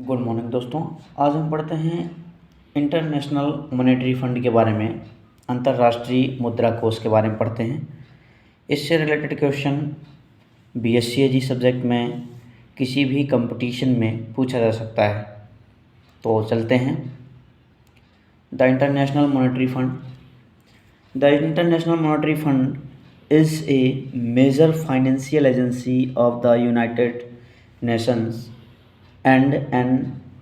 Good morning दोस्तों। आज हम पढ़ते हैं इंटरनेशनल मॉनेटरी फंड के बारे में, अंतर्राष्ट्रीय मुद्रा कोष के बारे में पढ़ते हैं। इससे रिलेटेड क्वेश्चन BSc सब्जेक्ट में किसी भी कंपटीशन में पूछा जा सकता है। तो चलते हैं। The international monetary fund. The international monetary fund is a major financial agency of the United Nations and an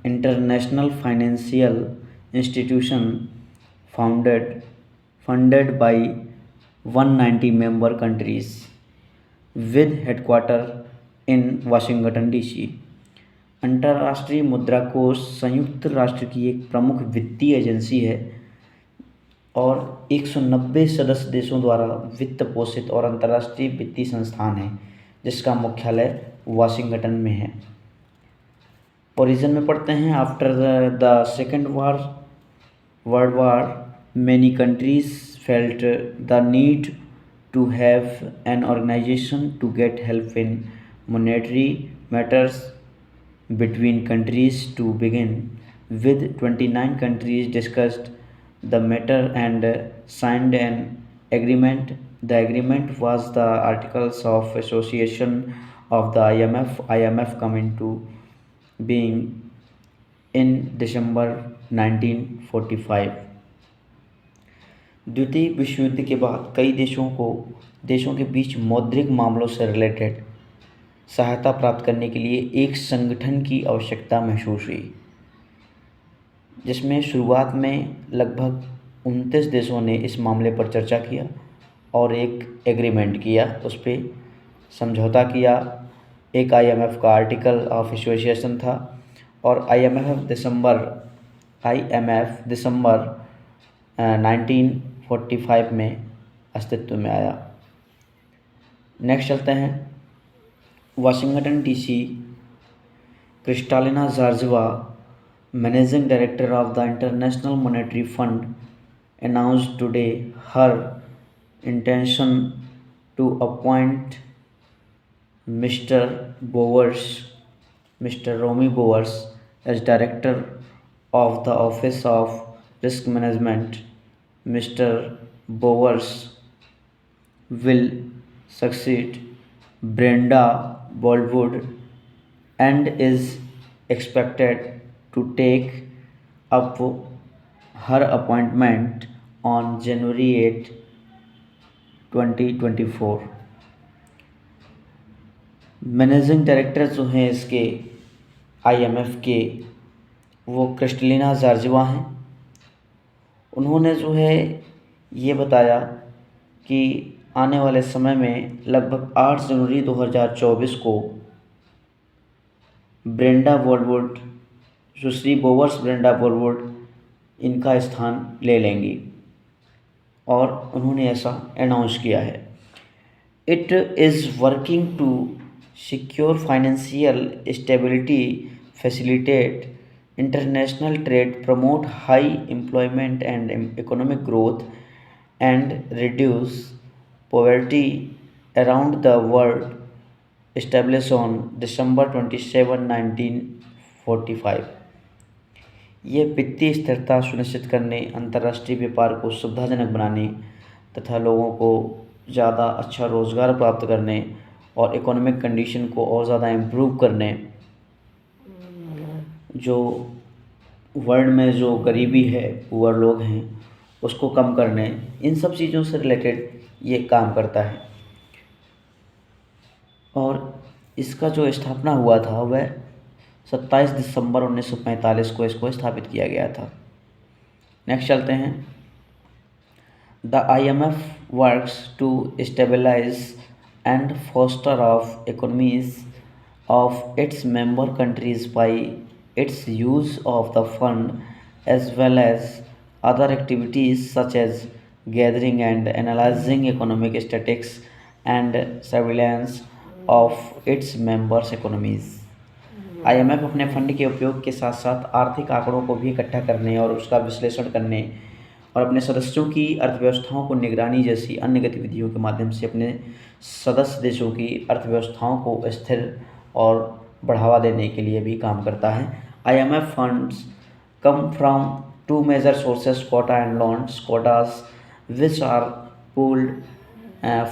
international financial institution funded by 190 member countries with headquarter in Washington DC। अंतर्राष्ट्रीय मुद्रा कोष संयुक्त राष्ट्र की एक प्रमुख वित्तीय agency है और 190 सदस्य देशों द्वारा वित्त पोषित और अंतर्राष्ट्रीय वित्तीय संस्थान है जिसका मुख्यालय वाशिंगटन में है। ओरिजिन में पढ़ते हैं। After the second world war many countries felt the need to have an organization to get help in monetary matters between countries to begin with 29 countries discussed the matter and signed an agreement. The agreement was the Articles of Association of the IMF come into being in December 1945। द्वितीय विश्व युद्ध के बाद कई देशों के बीच मौद्रिक मामलों से रिलेटेड सहायता प्राप्त करने के लिए एक संगठन की आवश्यकता महसूस हुई, जिसमें शुरुआत में लगभग 29 देशों ने इस मामले पर चर्चा किया और एक एग्रीमेंट किया, उस पर समझौता किया। एक IMF का आर्टिकल ऑफ एसोसिएशन था और IMF दिसंबर 1945 में अस्तित्व में आया। नेक्स्ट चलते हैं। Washington DC। Kristalina Georgieva, managing director of the international monetary fund, announced today her intention to appoint Mr. Romy Bowers as Director of the Office of Risk Management. Mr. Bowers will succeed Brenda Baldwood and is expected to take up her appointment on January 8, 2024। Managing director जो हैं इसके IMF के, वो Kristalina Georgieva हैं। उन्होंने जो है ये बताया कि आने वाले समय में लगभग 8 जनवरी 2024 को ब्रेंडा बॉलवुड, सुश्री बोवर्स ब्रेंडा बॉलवुड इनका स्थान ले लेंगी और उन्होंने ऐसा अनाउंस किया है। It is working to secure financial stability, facilitate international trade, promote high employment and economic growth, and reduce poverty around the world, established on December 27, 1945। ये वित्तीय स्थिरता सुनिश्चित करने, अंतर्राष्ट्रीय व्यापार को सुविधाजनक बनाने तथा लोगों को ज़्यादा अच्छा रोज़गार प्राप्त करने और इकोनॉमिक कंडीशन को और ज़्यादा इम्प्रूव करने, जो वर्ल्ड में जो गरीबी है, पुअर लोग हैं, उसको कम करने, इन सब चीज़ों से रिलेटेड ये काम करता है। और इसका जो स्थापना हुआ था वह 27 दिसंबर 1945 को इसको स्थापित किया गया था। नेक्स्ट चलते हैं। The IMF works to stabilize and foster of economies of its member countries by its use of the fund, as well as other activities such as gathering and analyzing economic statistics and surveillance of its members' economies। IMF अपने fund के उपयोग के साथ साथ आर्थिक आंकड़ों को भी इकट्ठा करने और उसका विश्लेषण करने और अपने सदस्यों की अर्थव्यवस्थाओं को निगरानी जैसी अन्य गतिविधियों के माध्यम से अपने सदस्य देशों की अर्थव्यवस्थाओं को स्थिर और बढ़ावा देने के लिए भी काम करता है। IMF funds come from two major sources, quota and loans. Quotas, which are pooled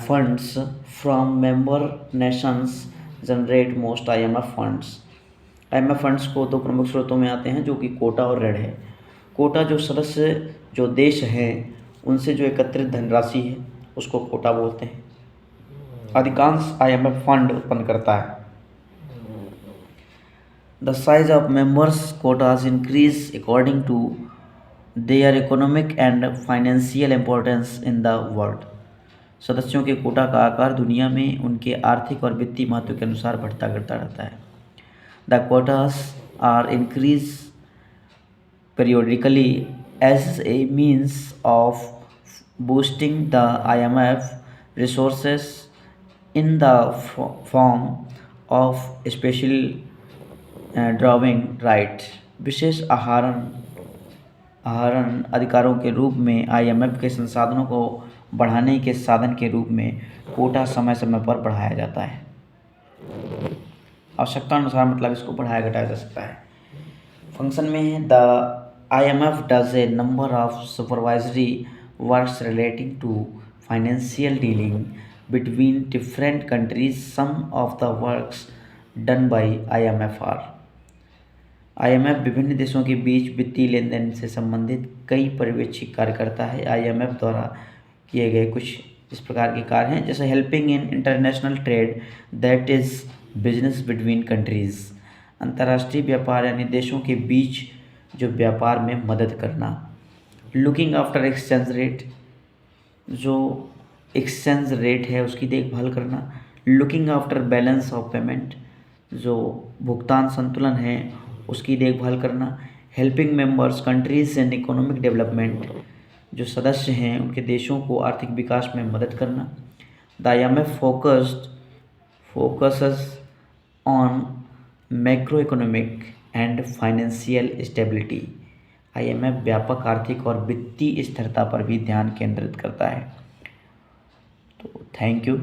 funds from member nations, generate most IMF funds. IMF funds को दो प्रमुख स्रोतों में आते हैं, जो कि कोटा और ऋण है। कोटा जो सदस्य जो देश हैं उनसे जो एकत्रित धनराशि है उसको कोटा बोलते हैं। अधिकांश IMF फंड उत्पन्न करता है। The size of members quotas increase according to their economic and financial importance in the world. सदस्यों के कोटा का आकार दुनिया में उनके आर्थिक और वित्तीय महत्व के अनुसार बढ़ता करता रहता है। The quotas are increase periodically as a means of boosting the IMF resources in the form of special drawing right। विशेष आहरण अधिकारों के रूप में IMF के संसाधनों को बढ़ाने के साधन के रूप में कोटा समय समय पर बढ़ाया जाता है। आवश्यकता अनुसार मतलब इसको बढ़ाया घटाया जा सकता है। फंक्शन में है the IMF does a number of supervisory works relating to financial dealing between different countries. Some of the works done by IMF are। IMF विभिन्न देशों के बीच वित्तीय लेन देन से संबंधित कई पर्यवेक्षी कार्य करता है। IMF द्वारा किए गए कुछ इस प्रकार के कार्य हैं, जैसे helping in international trade, that is business between countries. अंतर्राष्ट्रीय व्यापार यानी देशों के बीच जो व्यापार में मदद करना। लुकिंग आफ्टर एक्सचेंज रेट, जो एक्सचेंज रेट है उसकी देखभाल करना। Looking after balance of payment, जो भुगतान संतुलन है उसकी देखभाल करना। Helping members countries in economic development, जो सदस्य हैं उनके देशों को आर्थिक विकास में मदद करना। The IMF focuses on macro economic and financial stability. IMF व्यापक आर्थिक और वित्तीय स्थिरता पर भी ध्यान केंद्रित करता है। तो थैंक यू।